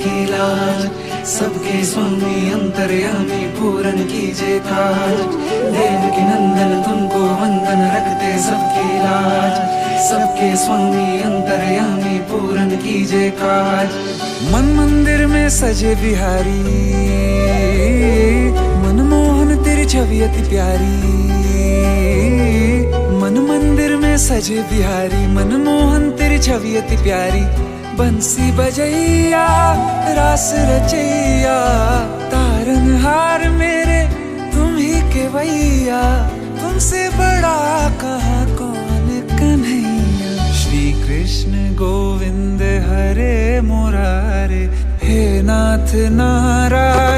सबकी लाज, सबके स्वामी अंतर्यामी पूरन कीजे काज। देवकी नंदन तुमको वंदन रखते सबकी लाज, सबके स्वामी अंतर्यामी पूरन कीजे काज। मन मंदिर में सजे बिहारी, मनमोहन तेरी छवि अति प्यारी। मन मंदिर में सजे बिहारी, मनमोहन तेरी छवि अति प्यारी। बंसी बजैया रास रचैया, तारनहार मेरे तुम ही के वैया। तुमसे बड़ा कहाँ कौन कन्हैया। श्री कृष्ण गोविंद हरे मुरारे, हे नाथ नारायण